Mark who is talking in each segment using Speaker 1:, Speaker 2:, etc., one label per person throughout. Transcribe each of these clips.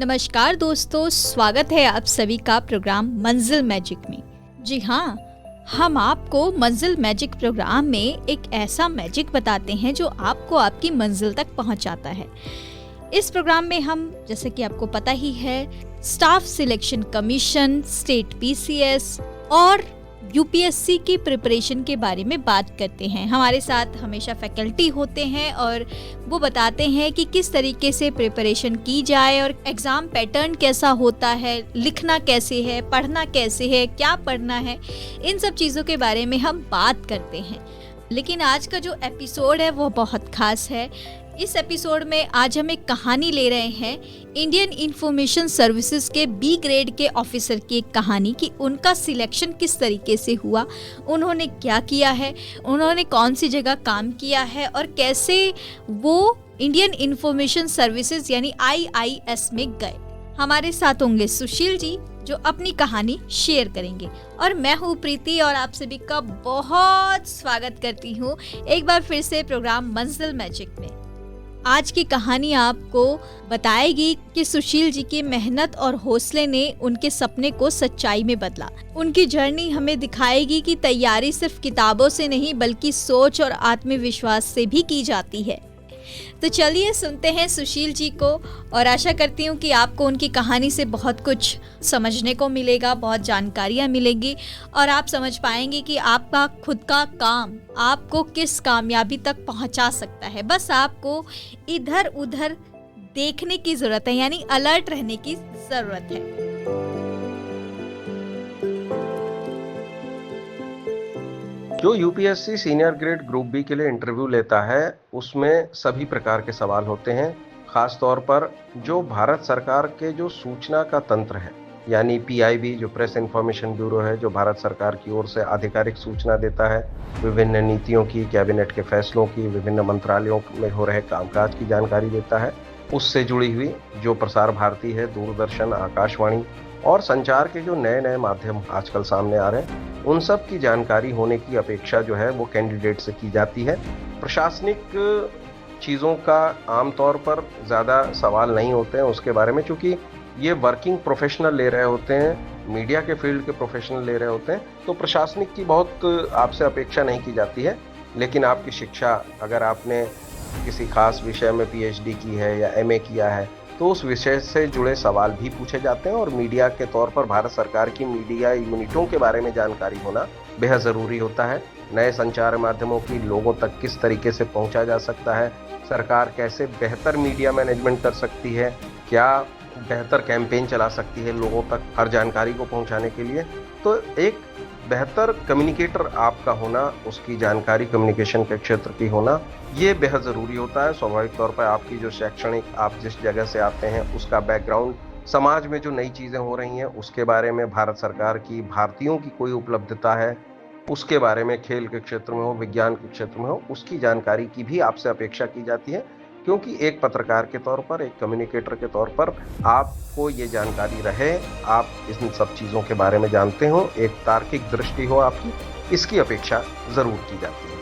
Speaker 1: नमस्कार दोस्तों, स्वागत है आप सभी का प्रोग्राम मंजिल मैजिक में। जी हाँ, हम आपको मंजिल मैजिक प्रोग्राम में एक ऐसा मैजिक बताते हैं जो आपको आपकी मंजिल तक पहुंचाता है। इस प्रोग्राम में हम, जैसे कि आपको पता ही है, staff selection commission, state PCS और यूपीएससी की प्रिपरेशन के बारे में बात करते हैं। हमारे साथ हमेशा फैकल्टी होते हैं और वो बताते हैं कि किस तरीके से प्रिपरेशन की जाए और एग्ज़ाम पैटर्न कैसा होता है, लिखना कैसे है, पढ़ना कैसे है, क्या पढ़ना है, इन सब चीज़ों के बारे में हम बात करते हैं। लेकिन आज का जो एपिसोड है वो बहुत ख़ास है। इस एपिसोड में आज हम एक कहानी ले रहे हैं इंडियन इंफॉर्मेशन सर्विसेज के बी ग्रेड के ऑफिसर की एक कहानी कि उनका सिलेक्शन किस तरीके से हुआ, उन्होंने क्या किया है, उन्होंने कौन सी जगह काम किया है और कैसे वो इंडियन इंफॉर्मेशन सर्विसेज यानी IIS में गए। हमारे साथ होंगे सुशील जी जो अपनी कहानी शेयर करेंगे और मैं हूँ प्रीति और आप सभी का बहुत स्वागत करती हूँ एक बार फिर से प्रोग्राम मंजिल मैजिक में। आज की कहानी आपको बताएगी कि सुशील जी की मेहनत और हौसले ने उनके सपने को सच्चाई में बदला। उनकी जर्नी हमें दिखाएगी कि तैयारी सिर्फ किताबों से नहीं बल्कि सोच और आत्मविश्वास से भी की जाती है। तो चलिए सुनते हैं सुशील जी को और आशा करती हूँ कि आपको उनकी कहानी से बहुत कुछ समझने को मिलेगा, बहुत जानकारियाँ मिलेंगी और आप समझ पाएंगे कि आपका खुद का काम आपको किस कामयाबी तक पहुँचा सकता है। बस आपको इधर उधर देखने की ज़रूरत है, यानी अलर्ट रहने की ज़रूरत है।
Speaker 2: जो UPSC senior grade group B के लिए इंटरव्यू लेता है उसमें सभी प्रकार के सवाल होते हैं, खास तौर पर जो भारत सरकार के जो सूचना का तंत्र है यानी PIB जो प्रेस इंफॉर्मेशन ब्यूरो है, जो भारत सरकार की ओर से आधिकारिक सूचना देता है, विभिन्न नीतियों की, कैबिनेट के फैसलों की, विभिन्न मंत्रालयों में हो रहे कामकाज की जानकारी देता है। उससे जुड़ी हुई जो प्रसार भारती है, दूरदर्शन, आकाशवाणी और संचार के जो नए नए माध्यम आजकल सामने आ रहे हैं, उन सब की जानकारी होने की अपेक्षा जो है वो कैंडिडेट से की जाती है। प्रशासनिक चीज़ों का आमतौर पर ज़्यादा सवाल नहीं होते हैं उसके बारे में, क्योंकि ये वर्किंग प्रोफेशनल ले रहे होते हैं, मीडिया के फील्ड के प्रोफेशनल ले रहे होते हैं, तो प्रशासनिक की बहुत आपसे अपेक्षा नहीं की जाती है। लेकिन आपकी शिक्षा, अगर आपने किसी खास विषय में PhD की है या MA किया है तो उस विषय से जुड़े सवाल भी पूछे जाते हैं और मीडिया के तौर पर भारत सरकार की मीडिया यूनिटों के बारे में जानकारी होना बेहद ज़रूरी होता है। नए संचार माध्यमों की लोगों तक किस तरीके से पहुंचा जा सकता है, सरकार कैसे बेहतर मीडिया मैनेजमेंट कर सकती है, क्या बेहतर कैंपेन चला सकती है लोगों तक हर जानकारी को पहुंचाने के लिए। तो एक बेहतर कम्युनिकेटर आपका होना, उसकी जानकारी कम्युनिकेशन के क्षेत्र की होना, ये बेहद ज़रूरी होता है। स्वाभाविक तौर पर आपकी जो शैक्षणिक, आप जिस जगह से आते हैं उसका बैकग्राउंड, समाज में जो नई चीज़ें हो रही हैं उसके बारे में, भारत सरकार की, भारतीयों की कोई उपलब्धता है उसके बारे में, खेल के क्षेत्र में हो, विज्ञान के क्षेत्र में हो, उसकी जानकारी की भी आपसे अपेक्षा की जाती है। क्योंकि एक पत्रकार के तौर पर, एक कम्युनिकेटर के तौर पर आपको ये जानकारी रहे, आप इन सब चीज़ों के बारे में जानते हो, एक तार्किक दृष्टि हो आपकी, इसकी अपेक्षा ज़रूर की जाती है।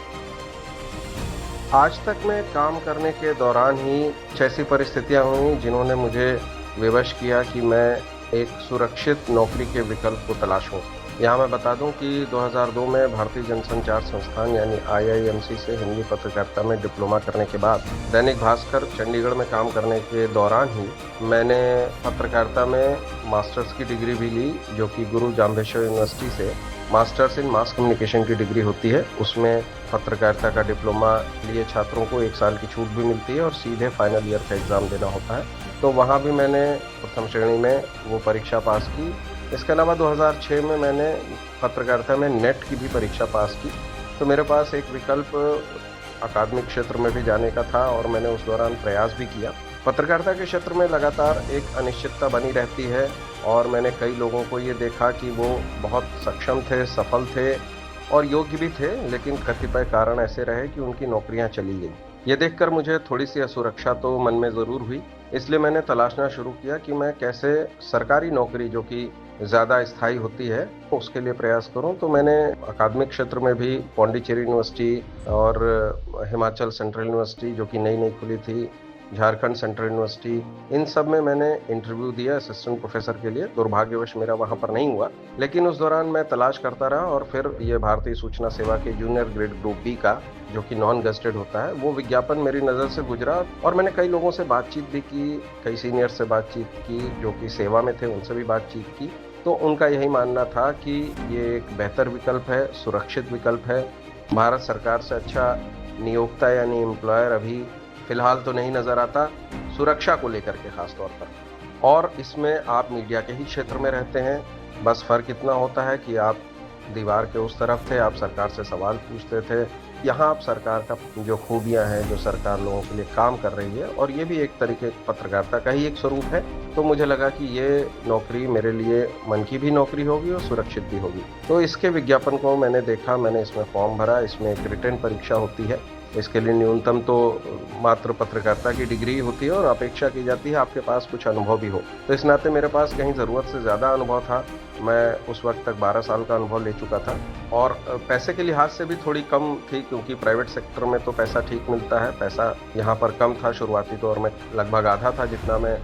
Speaker 2: आज तक मैं काम करने के दौरान ही कुछ ऐसी परिस्थितियाँ हुई जिन्होंने मुझे विवश किया कि मैं एक सुरक्षित नौकरी के विकल्प को तलाशूं। यहाँ मैं बता दूं कि 2002 में भारतीय जनसंचार संस्थान यानी IIMC से हिंदी पत्रकारिता में डिप्लोमा करने के बाद दैनिक भास्कर चंडीगढ़ में काम करने के दौरान ही मैंने पत्रकारिता में मास्टर्स की डिग्री भी ली, जो कि गुरु जाम्बेश्वर यूनिवर्सिटी से मास्टर्स इन मास कम्युनिकेशन की डिग्री होती है। उसमें पत्रकारिता का डिप्लोमा लिए छात्रों को 1 साल की छूट भी मिलती है और सीधे फाइनल ईयर का एग्ज़ाम देना होता है। तो वहाँ भी मैंने प्रथम श्रेणी में वो परीक्षा पास की। इसके अलावा 2006 में मैंने पत्रकारिता में नेट की भी परीक्षा पास की। तो मेरे पास एक विकल्प अकादमिक क्षेत्र में भी जाने का था और मैंने उस दौरान प्रयास भी किया। पत्रकारिता के क्षेत्र में लगातार एक अनिश्चितता बनी रहती है और मैंने कई लोगों को ये देखा कि वो बहुत सक्षम थे, सफल थे और योग्य भी थे, लेकिन कतिपय कारण ऐसे रहे कि उनकी नौकरियां चली गई। ये देखकर मुझे थोड़ी सी असुरक्षा तो मन में ज़रूर हुई, इसलिए मैंने तलाशना शुरू किया कि मैं कैसे सरकारी नौकरी जो कि ज़्यादा स्थायी होती है उसके लिए प्रयास करूं। तो मैंने अकादमिक क्षेत्र में भी पौंडीचेरी यूनिवर्सिटी और हिमाचल सेंट्रल यूनिवर्सिटी जो कि नई नई खुली थी, झारखंड सेंट्रल यूनिवर्सिटी, इन सब में मैंने इंटरव्यू दिया असिस्टेंट प्रोफेसर के लिए। दुर्भाग्यवश मेरा वहाँ पर नहीं हुआ, लेकिन उस दौरान मैं तलाश करता रहा और फिर ये भारतीय सूचना सेवा के जूनियर ग्रेड ग्रुप बी का, जो कि नॉन गेस्टेड होता है, वो विज्ञापन मेरी नज़र से गुजरा और मैंने कई लोगों से बातचीत भी की, कई सीनियर से बातचीत की जो कि सेवा में थे, उनसे भी बातचीत की। तो उनका यही मानना था कि ये एक बेहतर विकल्प है, सुरक्षित विकल्प है। भारत सरकार से अच्छा नियोक्ता यानी एम्प्लॉयर अभी फिलहाल तो नहीं नज़र आता, सुरक्षा को लेकर के खास तौर पर। और इसमें आप मीडिया के ही क्षेत्र में रहते हैं, बस फ़र्क इतना होता है कि आप दीवार के उस तरफ थे, आप सरकार से सवाल पूछते थे। यहाँ आप सरकार का जो खूबियाँ हैं, जो सरकार लोगों के लिए काम कर रही है, और ये भी एक तरीके पत्रकारिता का ही एक स्वरूप है। तो मुझे लगा कि ये नौकरी मेरे लिए मन की भी नौकरी होगी और सुरक्षित भी होगी। तो इसके विज्ञापन को मैंने देखा, मैंने इसमें फॉर्म भरा। इसमें एक रिटन परीक्षा होती है, इसके लिए न्यूनतम तो मात्र पत्रकारिता की डिग्री होती है और अपेक्षा की जाती है आपके पास कुछ अनुभव भी हो। तो इस नाते मेरे पास कहीं ज़रूरत से ज़्यादा अनुभव था। मैं उस वक्त तक 12 साल का अनुभव ले चुका था और पैसे के लिहाज से भी थोड़ी कम थी, क्योंकि प्राइवेट सेक्टर में तो पैसा ठीक मिलता है, पैसा यहाँ पर कम था। शुरुआती दौर में लगभग आधा था जितना मैं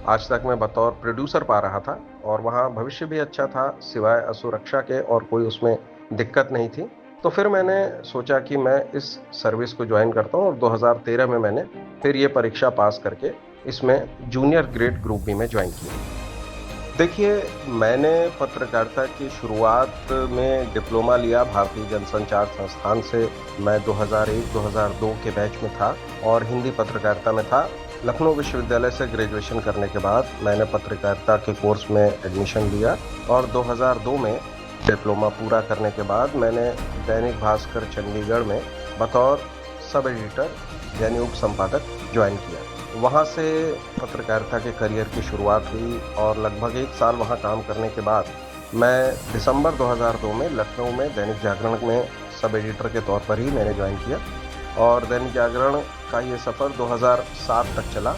Speaker 2: आज तक मैं बतौर प्रोड्यूसर पा रहा था, और वहाँ भविष्य भी अच्छा था सिवाय असुरक्षा के, और कोई उसमें दिक्कत नहीं थी। तो फिर मैंने सोचा कि मैं इस सर्विस को ज्वाइन करता हूँ और 2013 में मैंने फिर ये परीक्षा पास करके इसमें जूनियर ग्रेड ग्रुप बी में ज्वाइन किया। देखिए, मैंने पत्रकारिता की शुरुआत में डिप्लोमा लिया भारतीय जनसंचार संस्थान से। मैं 2001-2002 के बैच में था और हिंदी पत्रकारिता में था। लखनऊ विश्वविद्यालय से ग्रेजुएशन करने के बाद मैंने पत्रकारिता के कोर्स में एडमिशन लिया और 2002 में डिप्लोमा पूरा करने के बाद मैंने दैनिक भास्कर चंडीगढ़ में बतौर सब एडिटर यानी उप संपादक ज्वाइन किया। वहाँ से पत्रकारिता के करियर की शुरुआत हुई और लगभग 1 साल वहाँ काम करने के बाद मैं दिसंबर 2002 में लखनऊ में दैनिक जागरण में सब एडिटर के तौर पर ही मैंने ज्वाइन किया और दैनिक जागरण का ये सफ़र 2007 तक चला,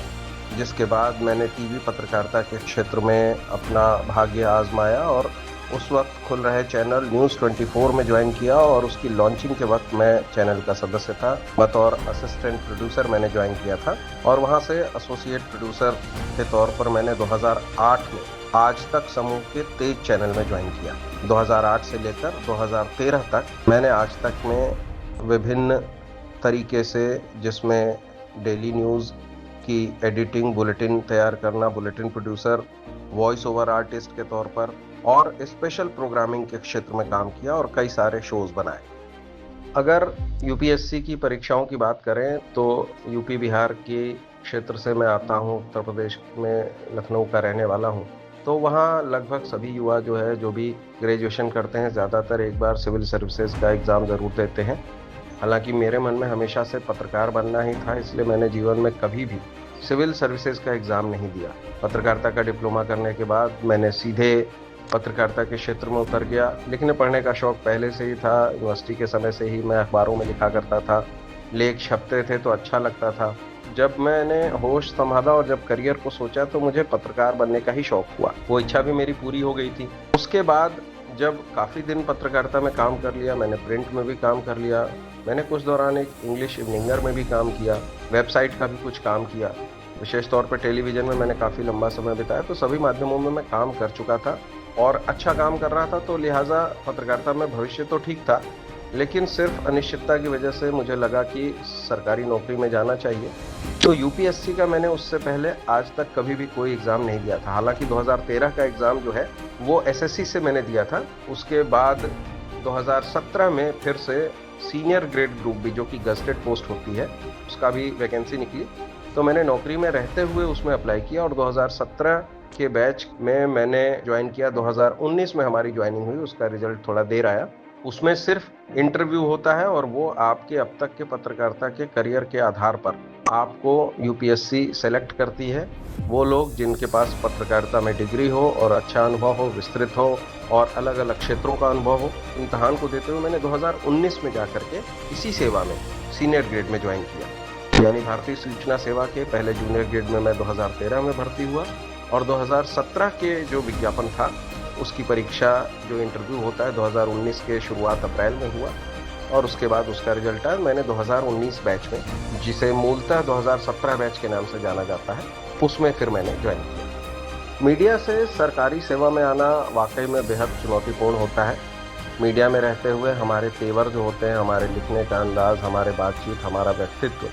Speaker 2: जिसके बाद मैंने टीवी पत्रकारिता के क्षेत्र में अपना भाग्य आजमाया और उस वक्त खुल रहे चैनल न्यूज़ 24 में ज्वाइन किया और उसकी लॉन्चिंग के वक्त मैं चैनल का सदस्य था। बतौर असिस्टेंट प्रोड्यूसर मैंने ज्वाइन किया था और वहां से एसोसिएट प्रोड्यूसर के तौर पर मैंने 2008 में आज तक समूह के तेज चैनल में ज्वाइन किया। 2008 से लेकर 2013 तक मैंने आज तक में विभिन्न तरीके से, जिसमें डेली न्यूज़ की एडिटिंग, बुलेटिन तैयार करना, bulletin producer, voice over artist के तौर पर और स्पेशल प्रोग्रामिंग के क्षेत्र में काम किया और कई सारे शोज बनाए। अगर यूपीएससी की परीक्षाओं की बात करें तो यूपी बिहार के क्षेत्र से मैं आता हूं, उत्तर प्रदेश में लखनऊ का रहने वाला हूं। तो वहां लगभग सभी युवा जो है, जो भी ग्रेजुएशन करते हैं, ज़्यादातर एक बार सिविल सर्विसेज का एग्ज़ाम ज़रूर देते हैं। हालांकि मेरे मन में हमेशा से पत्रकार बनना ही था, इसलिए मैंने जीवन में कभी भी सिविल सर्विसेज का एग्ज़ाम नहीं दिया। पत्रकारिता का डिप्लोमा करने के बाद मैंने सीधे पत्रकारिता के क्षेत्र में उतर गया। लिखने पढ़ने का शौक़ पहले से ही था, यूनिवर्सिटी के समय से ही मैं अखबारों में लिखा करता था, लेख छपते थे तो अच्छा लगता था। जब मैंने होश संभाला और जब करियर को सोचा तो मुझे पत्रकार बनने का ही शौक़ हुआ। वो इच्छा भी मेरी पूरी हो गई थी। उसके बाद जब काफ़ी दिन पत्रकारिता में काम कर लिया, मैंने प्रिंट में भी काम कर लिया, मैंने कुछ दौरान एक इंग्लिश इवनिंगर में भी काम किया, वेबसाइट का भी कुछ काम किया, विशेष तौर पर टेलीविज़न में मैंने काफ़ी लंबा समय बिताया। तो सभी माध्यमों में मैं काम कर चुका था और अच्छा काम कर रहा था, तो लिहाजा पत्रकारिता में भविष्य तो ठीक था, लेकिन सिर्फ अनिश्चितता की वजह से मुझे लगा कि सरकारी नौकरी में जाना चाहिए। तो यूपीएससी का मैंने उससे पहले आज तक कभी भी कोई एग्ज़ाम नहीं दिया था। हालांकि 2013 का एग्ज़ाम जो है वो एसएससी से मैंने दिया था। उसके बाद 2017 में फिर से सीनियर ग्रेड ग्रुप बी, जो कि गेस्टेड पोस्ट होती है, उसका भी वैकेंसी निकली, तो मैंने नौकरी में रहते हुए उसमें अप्लाई किया और 2017 के बैच में मैंने ज्वाइन किया। 2019 में हमारी ज्वाइनिंग हुई, उसका रिजल्ट थोड़ा देर आया। उसमें सिर्फ इंटरव्यू होता है और वो आपके अब तक के पत्रकारिता के करियर के आधार पर आपको यूपीएससी सेलेक्ट करती है। वो लोग जिनके पास पत्रकारिता में डिग्री हो और अच्छा अनुभव हो, विस्तृत हो और अलग अलग क्षेत्रों का अनुभव हो। इम्तहान को देते हुए मैंने 2019 में जाकर के इसी सेवा में सीनियर ग्रेड में ज्वाइन किया, यानी भारतीय सूचना सेवा के पहले जूनियर ग्रेड में मैं 2013 में भर्ती हुआ और 2017 के जो विज्ञापन था उसकी परीक्षा, जो इंटरव्यू होता है, 2019 के शुरुआत अप्रैल में हुआ और उसके बाद उसका रिजल्ट आया। मैंने 2019 बैच में, जिसे मूलतः 2017 बैच के नाम से जाना जाता है, उसमें फिर मैंने ज्वाइन किया। मीडिया से सरकारी सेवा में आना वाकई में बेहद चुनौतीपूर्ण होता है। मीडिया में रहते हुए हमारे तेवर जो होते हैं, हमारे लिखने का अंदाज, हमारे बातचीत, हमारा व्यक्तित्व,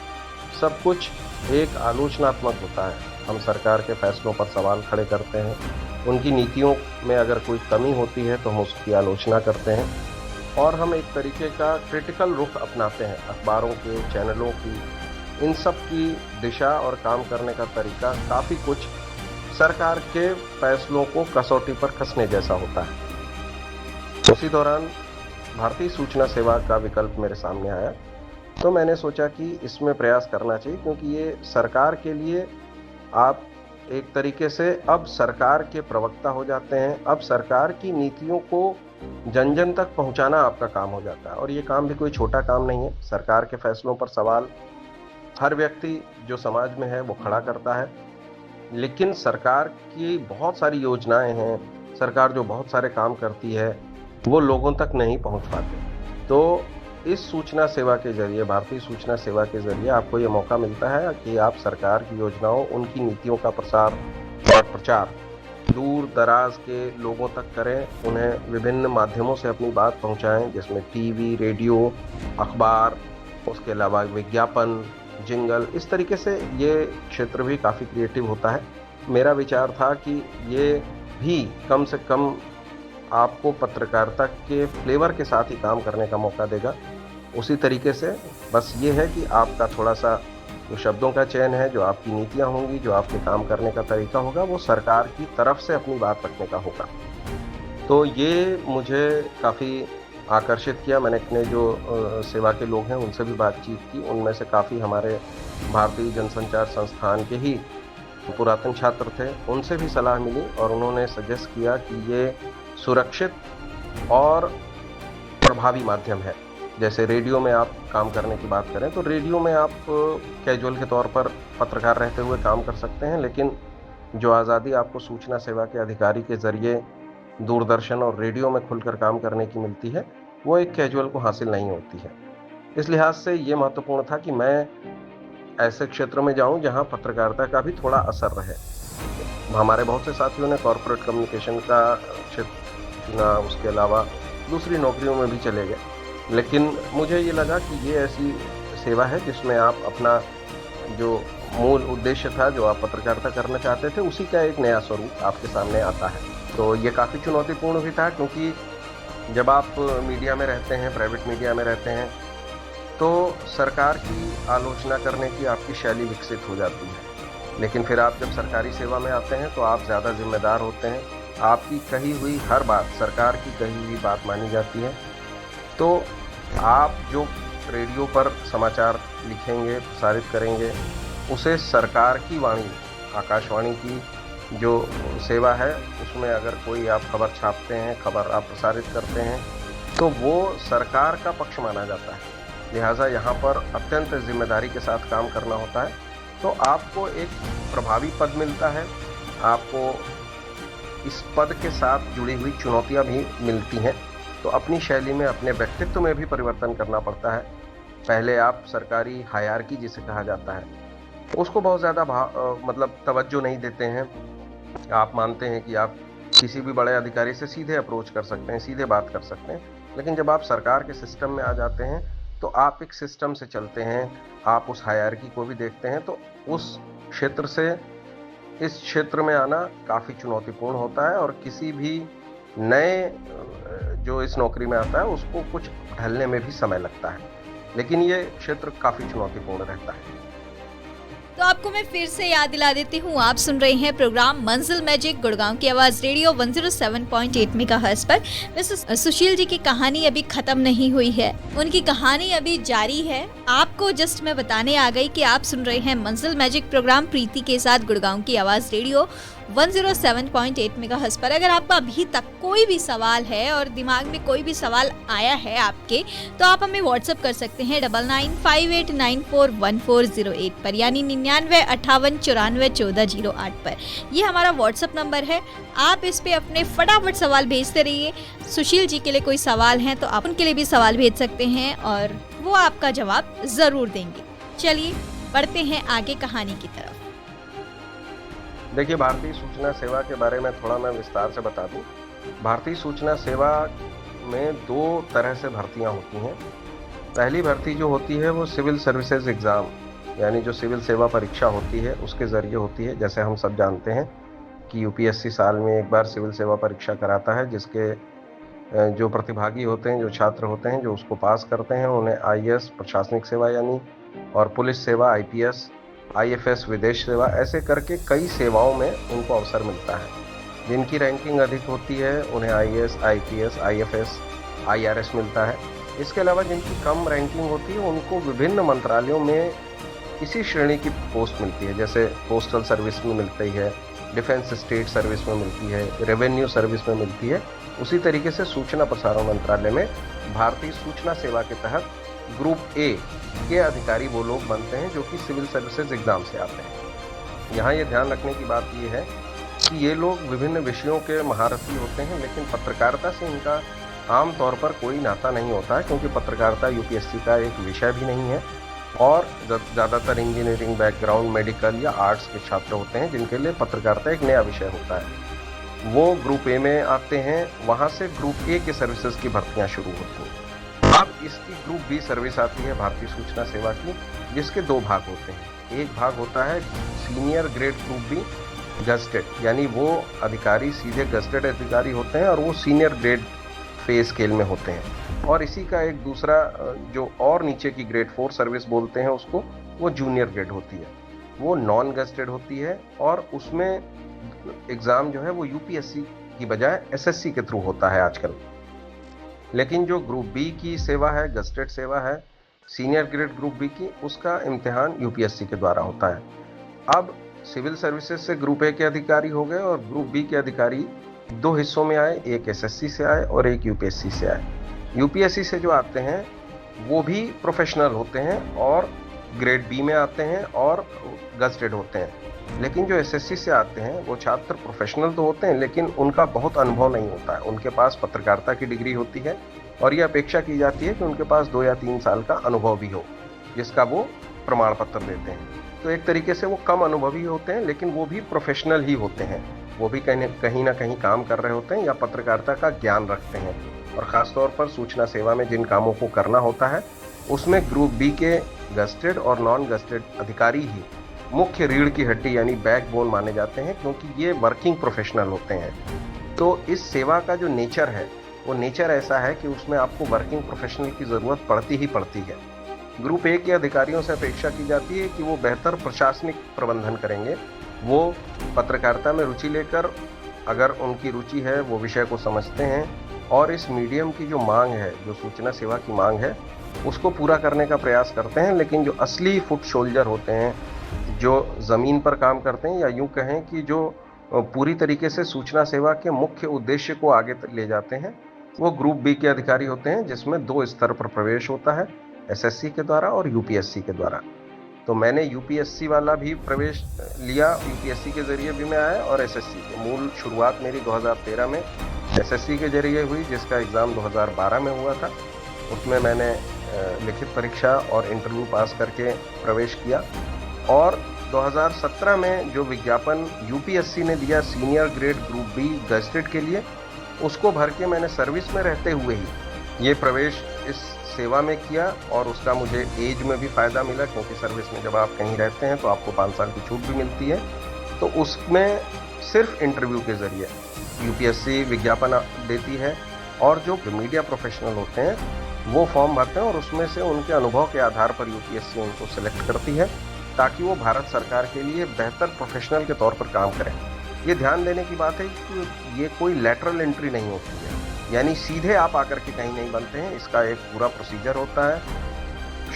Speaker 2: सब कुछ एक आलोचनात्मक होता है। हम सरकार के फैसलों पर सवाल खड़े करते हैं, उनकी नीतियों में अगर कोई कमी होती है तो हम उसकी आलोचना करते हैं, और हम एक तरीके का क्रिटिकल रुख अपनाते हैं। अखबारों के, चैनलों की, इन सब की दिशा और काम करने का तरीका काफ़ी कुछ सरकार के फैसलों को कसौटी पर कसने जैसा होता है। उसी दौरान भारतीय सूचना सेवा का विकल्प मेरे सामने आया, तो मैंने सोचा कि इसमें प्रयास करना चाहिए, क्योंकि ये सरकार के लिए आप एक तरीके से अब सरकार के प्रवक्ता हो जाते हैं। अब सरकार की नीतियों को जन जन तक पहुंचाना आपका काम हो जाता है, और ये काम भी कोई छोटा काम नहीं है। सरकार के फैसलों पर सवाल हर व्यक्ति जो समाज में है वो खड़ा करता है, लेकिन सरकार की बहुत सारी योजनाएं हैं, सरकार जो बहुत सारे काम करती है, वो लोगों तक नहीं पहुंच पाते। तो इस सूचना सेवा के जरिए, भारतीय सूचना सेवा के जरिए आपको ये मौका मिलता है कि आप सरकार की योजनाओं, उनकी नीतियों का प्रसार और प्रचार दूर दराज के लोगों तक करें, उन्हें विभिन्न माध्यमों से अपनी बात पहुंचाएं, जिसमें टीवी, रेडियो, अखबार, उसके अलावा विज्ञापन, जिंगल, इस तरीके से ये क्षेत्र भी काफ़ी क्रिएटिव होता है। मेरा विचार था कि ये भी कम से कम आपको पत्रकारिता के फ्लेवर के साथ ही काम करने का मौका देगा। उसी तरीके से बस ये है कि आपका थोड़ा सा जो शब्दों का चयन है, जो आपकी नीतियाँ होंगी, जो आपके काम करने का तरीका होगा, वो सरकार की तरफ से अपनी बात रखने का होगा। तो ये मुझे काफ़ी आकर्षित किया। मैंने अपने जो सेवा के लोग हैं उनसे भी बातचीत की। उनमें से काफ़ी हमारे भारतीय जनसंचार संस्थान के ही पुरातन छात्र थे, उनसे भी सलाह मिली, और उन्होंने सजेस्ट किया कि ये सुरक्षित और प्रभावी माध्यम है। जैसे रेडियो में आप काम करने की बात करें तो रेडियो में आप कैजुअल के तौर पर पत्रकार रहते हुए काम कर सकते हैं, लेकिन जो आज़ादी आपको सूचना सेवा के अधिकारी के ज़रिए दूरदर्शन और रेडियो में खुलकर काम करने की मिलती है, वो एक कैजुअल को हासिल नहीं होती है। इस लिहाज से ये महत्वपूर्ण था कि मैं ऐसे क्षेत्र में जाऊं जहां पत्रकारिता का भी थोड़ा असर रहे। हमारे बहुत से साथियों ने कॉर्पोरेट कम्युनिकेशन का क्षेत्र चुना, उसके अलावा दूसरी नौकरियों में भी चले गए, लेकिन मुझे ये लगा कि ये ऐसी सेवा है जिसमें आप अपना जो मूल उद्देश्य था, जो आप पत्रकारिता करना चाहते थे, उसी का एक नया स्वरूप आपके सामने आता है। तो ये काफ़ी चुनौतीपूर्ण भी था, क्योंकि जब आप मीडिया में रहते हैं, प्राइवेट मीडिया में रहते हैं, तो सरकार की आलोचना करने की आपकी शैली विकसित हो जाती है। लेकिन फिर आप जब सरकारी सेवा में आते हैं तो आप ज़्यादा जिम्मेदार होते हैं। आपकी कही हुई हर बात, सरकार की कही हुई बात मानी जाती है। तो आप जो रेडियो पर समाचार लिखेंगे, प्रसारित करेंगे, उसे सरकार की वाणी, आकाशवाणी की जो सेवा है, उसमें अगर कोई आप खबर छापते हैं, खबर आप प्रसारित करते हैं, तो वो सरकार का पक्ष माना जाता है। लिहाजा यहाँ पर अत्यंत जिम्मेदारी के साथ काम करना होता है। तो आपको एक प्रभावी पद मिलता है, आपको इस पद के साथ जुड़ी हुई चुनौतियाँ भी मिलती हैं। तो अपनी शैली में, अपने व्यक्तित्व में भी परिवर्तन करना पड़ता है। पहले आप सरकारी हायरार्की जिसे कहा जाता है, उसको बहुत ज़्यादा मतलब तवज्जो नहीं देते हैं। आप मानते हैं कि आप किसी भी बड़े अधिकारी से सीधे अप्रोच कर सकते हैं, सीधे बात कर सकते हैं। लेकिन जब आप सरकार के सिस्टम में आ जाते हैं तो आप एक सिस्टम से चलते हैं, आप उस हायरार्की को भी देखते हैं। तो उस क्षेत्र से इस क्षेत्र में आना काफ़ी चुनौतीपूर्ण होता है, और किसी भी नए जो इस नौकरी में आता है उसको कुछ ढलने में भी समय लगता है। लेकिन ये क्षेत्र काफ़ी चुनौतीपूर्ण रहता है।
Speaker 1: तो आपको मैं फिर से याद दिला देती हूँ, आप सुन रहे हैं प्रोग्राम मंजिल मैजिक, गुड़गांव की आवाज़ रेडियो 107.8 मेगाहर्ट्ज़ पर। वैसे सुशील जी की कहानी अभी ख़त्म नहीं हुई है, उनकी कहानी अभी जारी है। आपको जस्ट मैं बताने आ गई कि आप सुन रहे हैं मंजिल मैजिक प्रोग्राम प्रीति के साथ गुड़गांव की आवाज़ रेडियो 107.8 मेगाहर्ट्ज़ पर। अगर आपका अभी तक कोई भी सवाल है और दिमाग में कोई भी सवाल आया है आपके, तो आप हमें व्हाट्सअप कर सकते हैं 9958941408 पर, यानी 9958541408 पर। ये हमारा व्हाट्सअप नंबर है। आप इस पे अपने फटाफट सवाल भेजते रहिए। सुशील जी के लिए कोई सवाल है तो आप उनके लिए भी सवाल भेज सकते हैं और वो आपका जवाब ज़रूर देंगे। चलिए बढ़ते हैं आगे कहानी की तरफ।
Speaker 2: देखिए, भारतीय सूचना सेवा के बारे में थोड़ा मैं विस्तार से बता दूं। भारतीय सूचना सेवा में दो तरह से भर्तियां होती हैं। पहली भर्ती जो होती है वो सिविल सर्विसेज एग्ज़ाम, यानी जो सिविल सेवा परीक्षा होती है उसके ज़रिए होती है। जैसे हम सब जानते हैं कि यूपीएससी साल में एक बार सिविल सेवा परीक्षा कराता है, जिसके जो प्रतिभागी होते हैं, जो छात्र होते हैं, जो उसको पास करते हैं, उन्हें आईएएस प्रशासनिक सेवा यानी और पुलिस सेवा, आईपीएस, आईएफएस विदेश सेवा, ऐसे करके कई सेवाओं में उनको अवसर मिलता है। जिनकी रैंकिंग अधिक होती है उन्हें आईएएस, आईपीएस, आईएफएस, आईआरएस मिलता है। इसके अलावा जिनकी कम रैंकिंग होती है उनको विभिन्न मंत्रालयों में इसी श्रेणी की पोस्ट मिलती है। जैसे पोस्टल सर्विस में मिलती है, डिफेंस स्टेट सर्विस में मिलती है, रेवेन्यू सर्विस में मिलती है। उसी तरीके से सूचना प्रसारण मंत्रालय में भारतीय सूचना सेवा के तहत ग्रुप ए के अधिकारी वो लोग बनते हैं जो कि सिविल सर्विसेज एग्जाम से आते हैं। यहाँ ये ध्यान रखने की बात ये है कि ये लोग विभिन्न विषयों के महारथी होते हैं, लेकिन पत्रकारिता से इनका आम तौर पर कोई नाता नहीं होता है, क्योंकि पत्रकारिता यूपीएससी का एक विषय भी नहीं है। और ज़्यादातर इंजीनियरिंग बैकग्राउंड, मेडिकल या आर्ट्स के छात्र होते हैं जिनके लिए पत्रकारिता एक नया विषय होता है। वो ग्रुप ए में आते हैं। वहाँ से ग्रुप ए के सर्विसेज की भर्तियाँ शुरू होती हैं। अब इसकी ग्रुप बी सर्विस आती है भारतीय सूचना सेवा की, जिसके दो भाग होते हैं। एक भाग होता है senior grade group B gazetted, यानी वो अधिकारी सीधे गजटेड अधिकारी होते हैं और वो सीनियर ग्रेड पे स्केल में होते हैं। और इसी का एक दूसरा जो और नीचे की ग्रेड 4 सर्विस बोलते हैं उसको, वो जूनियर ग्रेड होती है। वो नॉन गजटेड होती है और उसमें एग्ज़ाम जो है वो यूपीएससी की बजाय एसएससी के थ्रू होता है आजकल। लेकिन जो ग्रुप बी की सेवा है, गजटेड सेवा है, सीनियर ग्रेड ग्रुप बी की, उसका इम्तिहान यूपीएससी के द्वारा होता है। अब सिविल सर्विसेज से ग्रुप ए के अधिकारी हो गए और ग्रुप बी के अधिकारी दो हिस्सों में आए, एक एसएससी से आए और एक यूपीएससी से आए। यूपीएससी से जो आते हैं वो भी प्रोफेशनल होते हैं और ग्रेड बी में आते हैं और गजटेड होते हैं। लेकिन जो एसएससी से आते हैं वो छात्र प्रोफेशनल तो होते हैं, लेकिन उनका बहुत अनुभव नहीं होता है। उनके पास पत्रकारिता की डिग्री होती है और ये अपेक्षा की जाती है कि उनके पास 2 या 3 साल का अनुभव भी हो, जिसका वो प्रमाण पत्र देते हैं। तो एक तरीके से वो कम अनुभवी होते हैं, लेकिन वो भी प्रोफेशनल ही होते हैं। वो भी कहीं ना कहीं काम कर रहे होते हैं या पत्रकारिता का ज्ञान रखते हैं। और ख़ासतौर पर सूचना सेवा में जिन कामों को करना होता है उसमें ग्रुप बी के गजटेड और नॉन गजटेड अधिकारी ही मुख्य रीढ़ की हड्डी यानी बैकबोन माने जाते हैं, क्योंकि ये वर्किंग प्रोफेशनल होते हैं। तो इस सेवा का जो नेचर है वो नेचर ऐसा है कि उसमें आपको वर्किंग प्रोफेशनल की ज़रूरत पड़ती ही पड़ती है। ग्रुप ए के अधिकारियों से अपेक्षा की जाती है कि वो बेहतर प्रशासनिक प्रबंधन करेंगे। वो पत्रकारिता में रुचि लेकर, अगर उनकी रुचि है, वो विषय को समझते हैं और इस मीडियम की जो मांग है, जो सूचना सेवा की मांग है, उसको पूरा करने का प्रयास करते हैं। लेकिन जो असली फुट सोल्जर होते हैं, जो ज़मीन पर काम करते हैं, या यूँ कहें कि जो पूरी तरीके से सूचना सेवा के मुख्य उद्देश्य को आगे ले जाते हैं, वो ग्रुप बी के अधिकारी होते हैं, जिसमें 2 स्तर पर प्रवेश होता है, एसएससी के द्वारा और यूपीएससी के द्वारा। तो मैंने यूपीएससी वाला भी प्रवेश लिया, यूपीएससी के ज़रिए भी मैं आया और एसएससी की मूल शुरुआत मेरी 2013 में एसएससी के जरिए हुई, जिसका एग्ज़ाम 2012 में हुआ था। उसमें मैंने लिखित परीक्षा और इंटरव्यू पास करके प्रवेश किया और 2017 में जो विज्ञापन यूपीएससी ने दिया senior grade group B gazetted के लिए, उसको भर के मैंने सर्विस में रहते हुए ही ये प्रवेश इस सेवा में किया। और उसका मुझे एज में भी फ़ायदा मिला, क्योंकि सर्विस में जब आप कहीं रहते हैं तो आपको 5 साल की छूट भी मिलती है। तो उसमें सिर्फ इंटरव्यू के ज़रिए यूपीएससी विज्ञापन देती है और जो मीडिया प्रोफेशनल होते हैं वो फॉर्म भरते हैं और उसमें से उनके अनुभव के आधार पर यूपीएससी उनको सेलेक्ट करती है, ताकि वो भारत सरकार के लिए बेहतर प्रोफेशनल के तौर पर काम करें। ये ध्यान देने की बात है कि ये कोई लैटरल एंट्री नहीं होती है, यानी सीधे आप आकर के कहीं नहीं बनते हैं। इसका एक पूरा प्रोसीजर होता है,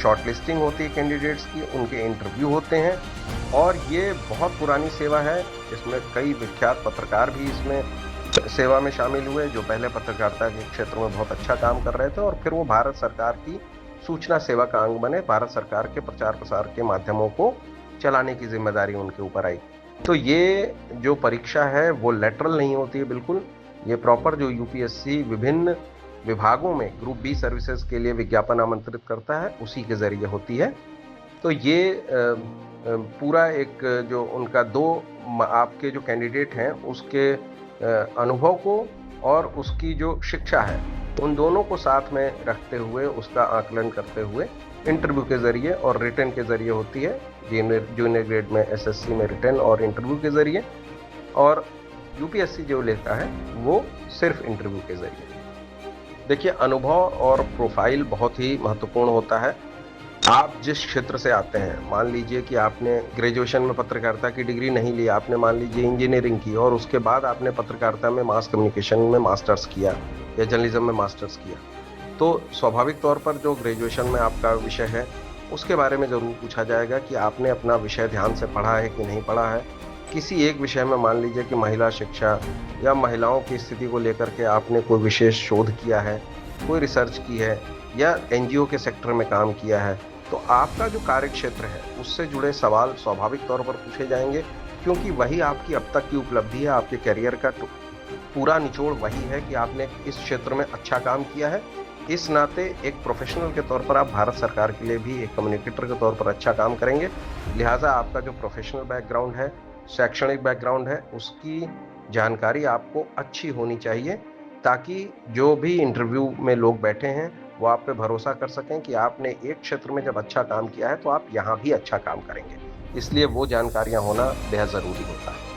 Speaker 2: शॉर्टलिस्टिंग होती है कैंडिडेट्स की, उनके इंटरव्यू होते हैं और ये बहुत पुरानी सेवा है। इसमें कई विख्यात पत्रकार भी इसमें सेवा में शामिल हुए जो पहले पत्रकारिता के क्षेत्र में बहुत अच्छा काम कर रहे थे और फिर वो भारत सरकार की सूचना सेवा का अंग बने, भारत सरकार के प्रचार प्रसार के माध्यमों को चलाने की जिम्मेदारी उनके ऊपर आई। तो ये जो परीक्षा है वो लेटरल नहीं होती है बिल्कुल, ये प्रॉपर जो यूपीएससी विभिन्न विभागों में ग्रुप बी सर्विसेज के लिए विज्ञापन आमंत्रित करता है उसी के जरिए होती है। तो ये पूरा एक जो उनका आपके जो कैंडिडेट हैं उसके अनुभव को और उसकी जो शिक्षा है उन दोनों को साथ में रखते हुए उसका आकलन करते हुए इंटरव्यू के जरिए और रिटन के जरिए होती है। जूनियर ग्रेड में एसएससी में रिटन और इंटरव्यू के जरिए, और यूपीएससी जो लेता है वो सिर्फ इंटरव्यू के जरिए। देखिए, अनुभव और प्रोफाइल बहुत ही महत्वपूर्ण होता है। आप जिस क्षेत्र से आते हैं, मान लीजिए कि आपने ग्रेजुएशन में पत्रकारिता की डिग्री नहीं ली, आपने मान लीजिए इंजीनियरिंग की और उसके बाद आपने पत्रकारिता में मास कम्युनिकेशन में मास्टर्स किया या जर्नलिज्म में मास्टर्स किया, तो स्वाभाविक तौर पर जो ग्रेजुएशन में आपका विषय है उसके बारे में ज़रूर पूछा जाएगा कि आपने अपना विषय ध्यान से पढ़ा है कि नहीं पढ़ा है। किसी एक विषय में मान लीजिए कि महिला शिक्षा या महिलाओं की स्थिति को लेकर के आपने कोई विशेष शोध किया है, कोई रिसर्च की है या एनजीओ के सेक्टर में काम किया है, तो आपका जो कार्य क्षेत्र है उससे जुड़े सवाल स्वाभाविक तौर पर पूछे जाएंगे, क्योंकि वही आपकी अब तक की उपलब्धि है। आपके करियर का पूरा निचोड़ वही है कि आपने इस क्षेत्र में अच्छा काम किया है। इस नाते एक प्रोफेशनल के तौर पर आप भारत सरकार के लिए भी एक कम्युनिकेटर के तौर पर अच्छा काम करेंगे। लिहाजा आपका जो प्रोफेशनल बैकग्राउंड है, शैक्षणिक बैकग्राउंड है, उसकी जानकारी आपको अच्छी होनी चाहिए, ताकि जो भी इंटरव्यू में लोग बैठे हैं वो आप पे भरोसा कर सकें कि आपने एक क्षेत्र में जब अच्छा काम किया है तो आप यहाँ भी अच्छा काम करेंगे। इसलिए वो जानकारियाँ होना बेहद ज़रूरी होता है।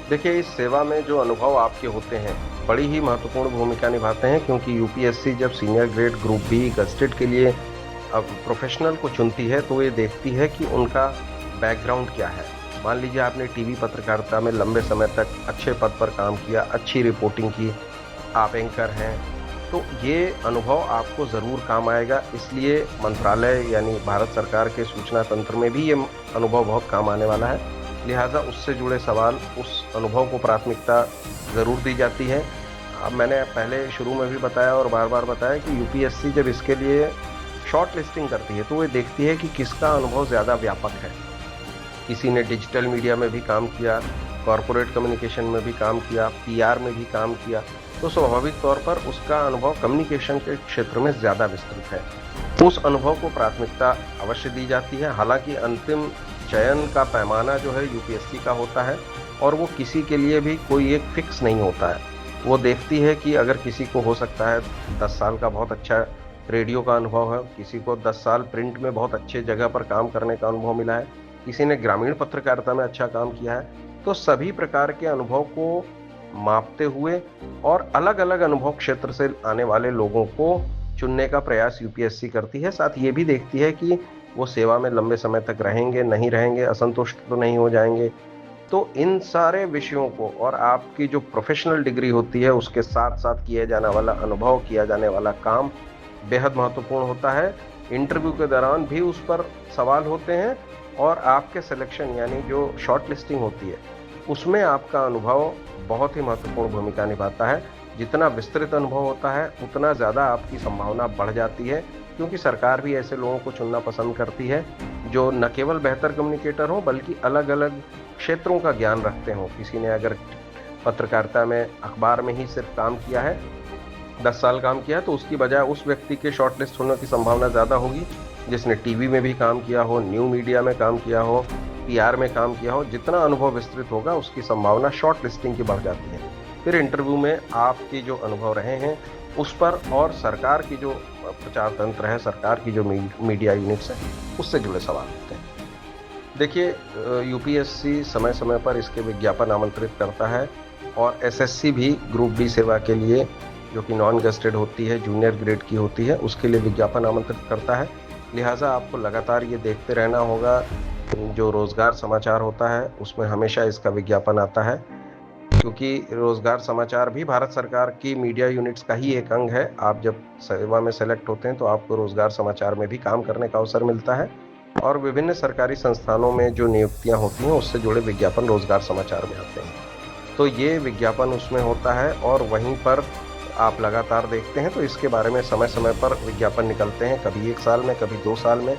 Speaker 2: देखिए, इस सेवा में जो अनुभव आपके होते हैं बड़ी ही महत्वपूर्ण भूमिका निभाते हैं, क्योंकि यूपीएससी जब senior grade group B gazetted के लिए अब प्रोफेशनल को चुनती है तो ये देखती है कि उनका बैकग्राउंड क्या है। मान लीजिए आपने टीवी पत्रकारिता में लंबे समय तक अच्छे पद पर काम किया, अच्छी रिपोर्टिंग की, आप एंकर हैं, तो ये अनुभव आपको ज़रूर काम आएगा। इसलिए मंत्रालय यानी भारत सरकार के सूचना तंत्र में भी ये अनुभव बहुत काम आने वाला है। लिहाजा उससे जुड़े सवाल, उस अनुभव को प्राथमिकता ज़रूर दी जाती है। अब मैंने पहले शुरू में भी बताया और बार बार बताया कि यूपीएससी जब इसके लिए शॉर्ट लिस्टिंग करती है तो वो देखती है कि किसका अनुभव ज़्यादा व्यापक है। किसी ने डिजिटल मीडिया में भी काम किया, कॉरपोरेट कम्युनिकेशन में भी काम किया, पीआर में भी काम किया, तो स्वाभाविक तौर पर उसका अनुभव कम्युनिकेशन के क्षेत्र में ज़्यादा विस्तृत है। उस अनुभव को प्राथमिकता अवश्य दी जाती है। हालांकि अंतिम चयन का पैमाना जो है यूपीएससी का होता है और वो किसी के लिए भी कोई एक फिक्स नहीं होता है। वो देखती है कि अगर किसी को हो सकता है 10 साल का बहुत अच्छा रेडियो का अनुभव है, किसी को 10 साल प्रिंट में बहुत अच्छे जगह पर काम करने का अनुभव मिला है, किसी ने ग्रामीण पत्रकारिता में अच्छा काम किया है, तो सभी प्रकार के अनुभव को मापते हुए और अलग अलग अनुभव क्षेत्र से आने वाले लोगों को चुनने का प्रयास यूपीएससी करती है। साथ ये भी देखती है कि वो सेवा में लंबे समय तक रहेंगे, नहीं रहेंगे, असंतुष्ट तो नहीं हो जाएंगे। तो इन सारे विषयों को और आपकी जो प्रोफेशनल डिग्री होती है उसके साथ साथ किया जाने वाला अनुभव, किया जाने वाला काम बेहद महत्वपूर्ण होता है। इंटरव्यू के दौरान भी उस पर सवाल होते हैं और आपके सिलेक्शन यानी जो शॉर्ट लिस्टिंग होती है उसमें आपका अनुभव बहुत ही महत्वपूर्ण भूमिका निभाता है। जितना विस्तृत अनुभव होता है उतना ज़्यादा आपकी संभावना बढ़ जाती है, क्योंकि सरकार भी ऐसे लोगों को चुनना पसंद करती है जो न केवल बेहतर कम्युनिकेटर हो बल्कि अलग अलग क्षेत्रों का ज्ञान रखते हों। किसी ने अगर पत्रकारिता में अखबार में ही सिर्फ काम किया है, 10 साल काम किया है, तो उसकी बजाय उस व्यक्ति के शॉर्टलिस्ट होने की संभावना ज़्यादा होगी जिसने टीवी में भी काम किया हो, न्यू मीडिया में काम किया हो, पीआर में काम किया हो। जितना अनुभव विस्तृत होगा उसकी संभावना शॉर्ट लिस्टिंग की बढ़ जाती है। फिर इंटरव्यू में आपके जो अनुभव रहे हैं उस पर और सरकार की जो प्रचार तंत्र है, सरकार की जो मीडिया यूनिट्स हैं, उससे जुड़े सवाल होते हैं। देखिए, यूपीएससी समय समय पर इसके विज्ञापन आमंत्रित करता है और एसएससी भी ग्रुप बी सेवा के लिए, जो कि नॉन गस्टेड होती है, जूनियर ग्रेड की होती है, उसके लिए विज्ञापन आमंत्रित करता है। लिहाजा आपको लगातार ये देखते रहना होगा। जो रोज़गार समाचार होता है उसमें हमेशा इसका विज्ञापन आता है। क्योंकि रोजगार समाचार भी भारत सरकार की मीडिया यूनिट्स का ही एक अंग है। आप जब सेवा में सेलेक्ट होते हैं तो आपको रोजगार समाचार में भी काम करने का अवसर मिलता है और विभिन्न सरकारी संस्थानों में जो नियुक्तियां होती हैं उससे जुड़े विज्ञापन रोजगार समाचार में आते हैं। तो ये विज्ञापन उसमें होता है और वहीं पर आप लगातार देखते हैं। तो इसके बारे में समय समय पर विज्ञापन निकलते हैं, कभी 1 साल में, कभी 2 साल में।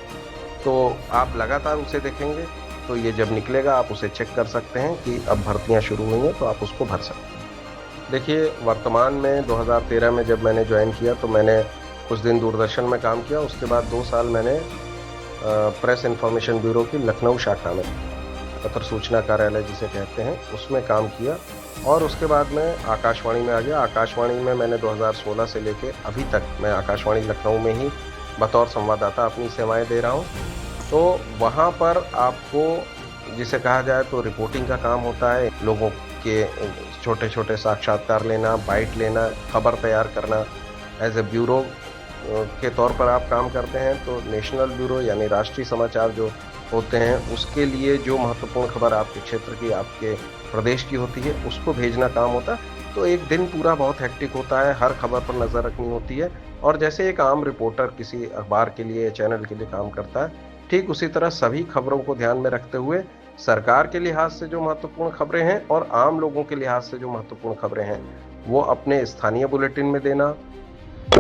Speaker 2: तो आप लगातार उसे देखेंगे तो ये जब निकलेगा आप उसे चेक कर सकते हैं कि अब भर्तियां शुरू हुई हैं, तो आप उसको भर सकते हैं। देखिए, वर्तमान में 2013 में जब मैंने ज्वाइन किया तो मैंने कुछ दिन दूरदर्शन में काम किया। उसके बाद 2 साल मैंने प्रेस इन्फॉर्मेशन ब्यूरो की लखनऊ शाखा में, पत्र सूचना कार्यालय जिसे कहते हैं, उसमें काम किया और उसके बाद मैं आकाशवाणी में आ गया। आकाशवाणी में मैंने 2016 से लेके अभी तक मैं आकाशवाणी लखनऊ में ही बतौर संवाददाता अपनी सेवाएं दे रहा हूं। तो वहां पर आपको जिसे कहा जाए तो रिपोर्टिंग का काम होता है, लोगों के छोटे छोटे साक्षात्कार लेना, बाइट लेना, खबर तैयार करना। एज ए ब्यूरो के तौर पर आप काम करते हैं तो नेशनल ब्यूरो यानी राष्ट्रीय समाचार जो होते हैं उसके लिए जो महत्वपूर्ण खबर आपके क्षेत्र की, आपके प्रदेश की होती है, उसको भेजना काम होता है। तो एक दिन पूरा बहुत हेक्टिक होता है, हर खबर पर नज़र रखनी होती है। और जैसे एक आम रिपोर्टर किसी अखबार के लिए, चैनल के लिए काम करता है, ठीक उसी तरह सभी खबरों को ध्यान में रखते हुए सरकार के लिहाज से जो महत्वपूर्ण खबरें हैं और आम लोगों के लिहाज से जो महत्वपूर्ण खबरें हैं वो अपने स्थानीय बुलेटिन में देना,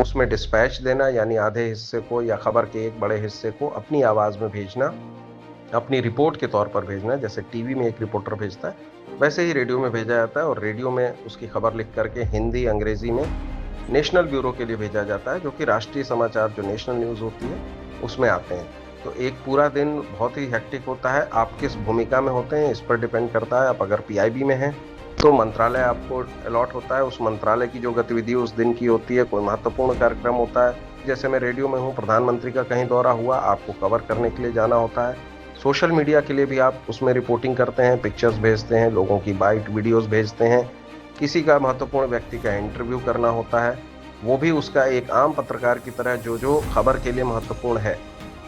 Speaker 2: उसमें डिस्पैच देना यानी आधे हिस्से को या खबर के एक बड़े हिस्से को अपनी आवाज़ में भेजना, अपनी रिपोर्ट के तौर पर भेजना। जैसे टीवी में एक रिपोर्टर भेजता है वैसे ही रेडियो में भेजा जाता है और रेडियो में उसकी खबर लिख करके हिंदी, अंग्रेजी में नेशनल ब्यूरो के लिए भेजा जाता है, जो कि राष्ट्रीय समाचार जो नेशनल न्यूज़ होती है उसमें आते हैं। तो एक पूरा दिन बहुत ही हेक्टिक होता है। आप किस भूमिका में होते हैं इस पर डिपेंड करता है। आप अगर पीआईबी में हैं तो मंत्रालय आपको अलॉट होता है, उस मंत्रालय की जो गतिविधि उस दिन की होती है, कोई महत्वपूर्ण कार्यक्रम होता है। जैसे मैं रेडियो में हूँ, प्रधानमंत्री का कहीं दौरा हुआ, आपको कवर करने के लिए जाना होता है। सोशल मीडिया के लिए भी आप उसमें रिपोर्टिंग करते हैं, पिक्चर्स भेजते हैं, लोगों की बाइट वीडियोस भेजते हैं। किसी का महत्वपूर्ण व्यक्ति का इंटरव्यू करना होता है, वो भी उसका एक आम पत्रकार की तरह जो खबर के लिए महत्वपूर्ण है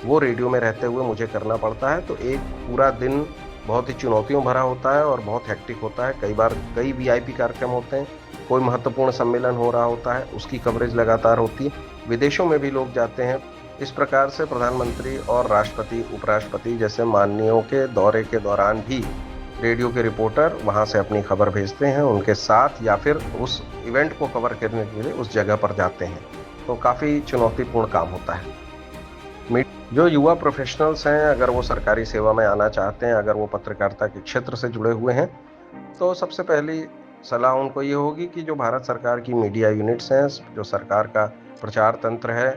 Speaker 2: वो रेडियो में रहते हुए मुझे करना पड़ता है। तो एक पूरा दिन बहुत ही चुनौतियों भरा होता है और बहुत हेक्टिक होता है। कई बार कई वीआईपी कार्यक्रम होते हैं, कोई महत्वपूर्ण सम्मेलन हो रहा होता है, उसकी कवरेज लगातार होती है। विदेशों में भी लोग जाते हैं। इस प्रकार से प्रधानमंत्री और राष्ट्रपति, उपराष्ट्रपति जैसे माननीयों के दौरे के दौरान भी रेडियो के रिपोर्टर वहां से अपनी खबर भेजते हैं, उनके साथ या फिर उस इवेंट को कवर करने के लिए उस जगह पर जाते हैं। तो काफ़ी चुनौतीपूर्ण काम होता है। जो युवा प्रोफेशनल्स हैं, अगर वो सरकारी सेवा में आना चाहते हैं, अगर वो पत्रकारिता के क्षेत्र से जुड़े हुए हैं, तो सबसे पहली सलाह उनको ये होगी कि जो भारत सरकार की मीडिया यूनिट्स हैं, जो सरकार का प्रचार तंत्र है,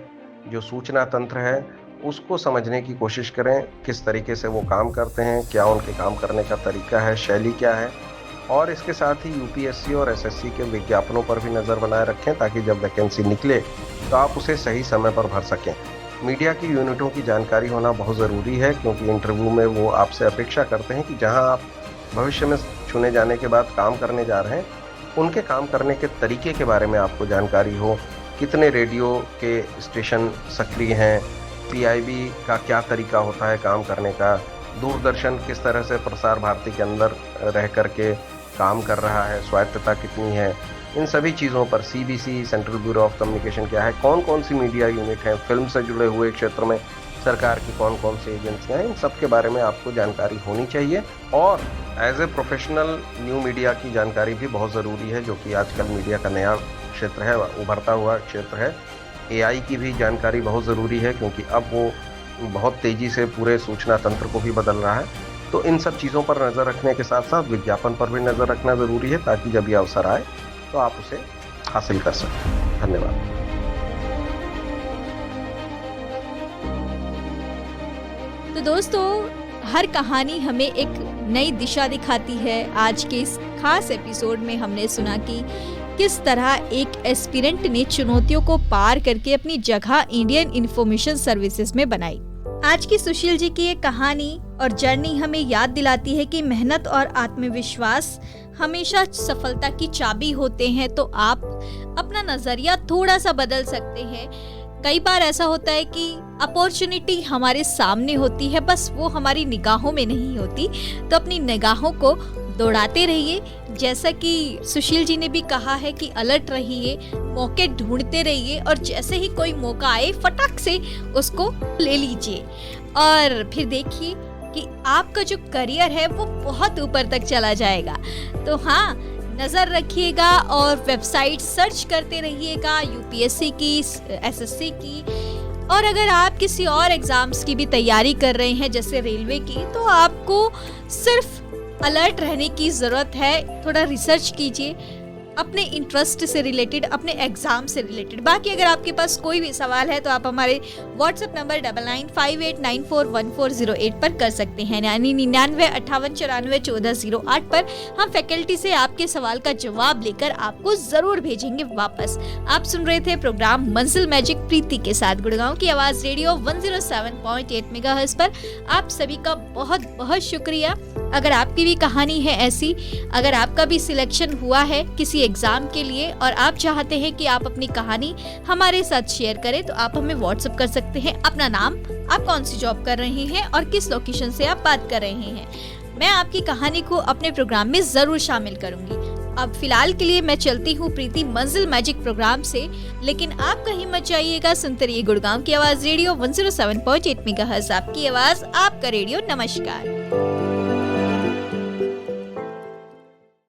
Speaker 2: जो सूचना तंत्र है, उसको समझने की कोशिश करें। किस तरीके से वो काम करते हैं, क्या उनके काम करने का तरीका है, शैली क्या है। और इसके साथ ही यूपीएससी और एसएससी के विज्ञापनों पर भी नज़र बनाए रखें ताकि जब वैकेंसी निकले तो आप उसे सही समय पर भर सकें। मीडिया की यूनिटों की जानकारी होना बहुत ज़रूरी है, क्योंकि इंटरव्यू में वो आपसे अपेक्षा करते हैं कि जहां आप भविष्य में चुने जाने के बाद काम करने जा रहे हैं, उनके काम करने के तरीके के बारे में आपको जानकारी हो। कितने रेडियो के स्टेशन सक्रिय हैं, पीआईबी का क्या तरीका होता है काम करने का, दूरदर्शन किस तरह से प्रसार भारती के अंदर रह करके काम कर रहा है, स्वायत्तता कितनी है, इन सभी चीज़ों पर CBC, central bureau of communication क्या है, कौन कौन सी मीडिया यूनिट है, फिल्म से जुड़े हुए क्षेत्र में सरकार की कौन कौन सी एजेंसियां हैं, इन सब के बारे में आपको जानकारी होनी चाहिए। और as a professional new media की जानकारी भी बहुत ज़रूरी है, जो कि आजकल मीडिया का नया क्षेत्र है, उभरता हुआ क्षेत्र है। एआई की भी जानकारी बहुत ज़रूरी है, क्योंकि अब वो बहुत तेज़ी से पूरे सूचना तंत्र को भी बदल रहा है। तो इन सब चीज़ों पर नज़र रखने के साथ साथ विज्ञापन पर भी नज़र रखना ज़रूरी है, ताकि जब ये अवसर आए तो आप उसे हासिल कर सकें। धन्यवाद।
Speaker 1: तो दोस्तों, हर कहानी हमें एक नई दिशा दिखाती है। आज के इस खास एपिसोड में हमने सुना कि किस तरह एक एस्पिरेंट ने चुनौतियों को पार करके अपनी जगह इंडियन इंफॉर्मेशन सर्विसेज में बनाई। आज की सुशील जी की ये कहानी और जर्नी हमें याद दिलाती है कि मेहनत और आत्मविश्वास हमेशा सफलता की चाबी होते हैं। तो आप अपना नजरिया थोड़ा सा बदल सकते हैं। कई बार ऐसा होता है कि अपॉर्चुनिटी हमारे सामने होती है, बस वो हमारी निगाहों में नहीं होती। तो अपनी निगाहों को दौड़ाते रहिए। जैसा कि सुशील जी ने भी कहा है कि अलर्ट रहिए, मौके ढूंढते रहिए और जैसे ही कोई मौका आए फटाक से उसको ले लीजिए और फिर देखिए कि आपका जो करियर है वो बहुत ऊपर तक चला जाएगा। तो हाँ, नज़र रखिएगा और वेबसाइट सर्च करते रहिएगा यूपीएससी की, एसएससी की। और अगर आप किसी और एग्ज़ाम्स की भी तैयारी कर रहे हैं जैसे रेलवे की, तो आपको सिर्फ अलर्ट रहने की ज़रूरत है। थोड़ा रिसर्च कीजिए अपने इंटरेस्ट से रिलेटेड, अपने एग्जाम से रिलेटेड। बाकी अगर आपके पास कोई भी सवाल है तो आप हमारे व्हाट्सएप नंबर 9958941408 पर कर सकते हैं, यानी 9958941408 पर हम फैकल्टी से आपके सवाल का जवाब लेकर आपको जरूर भेजेंगे वापस। आप सुन रहे थे प्रोग्राम मंजिल मैजिक प्रीति के साथ, गुड़गांव की आवाज रेडियो 107.8 मेगाहर्ट्ज पर। आप सभी का बहुत बहुत शुक्रिया। अगर आपकी भी कहानी है ऐसी, अगर आपका भी सिलेक्शन हुआ है किसी एग्जाम के लिए और आप चाहते हैं कि आप अपनी कहानी हमारे साथ शेयर करें, तो आप हमें व्हाट्सएप कर सकते हैं। अपना नाम, आप कौन सी जॉब कर रहे हैं और किस लोकेशन से आप बात कर रहे हैं। मैं आपकी कहानी को अपने प्रोग्राम में जरूर शामिल करूंगी। अब फिलहाल के लिए मैं चलती हूँ प्रीति मंजिल मैजिक प्रोग्राम से, लेकिन आप कहीं मत जाइएगा। सुनते रहिए गुड़गांव की आवाज रेडियो 107.8 मेगाहर्ट्ज, आपकी आवाज, आपका रेडियो। नमस्कार।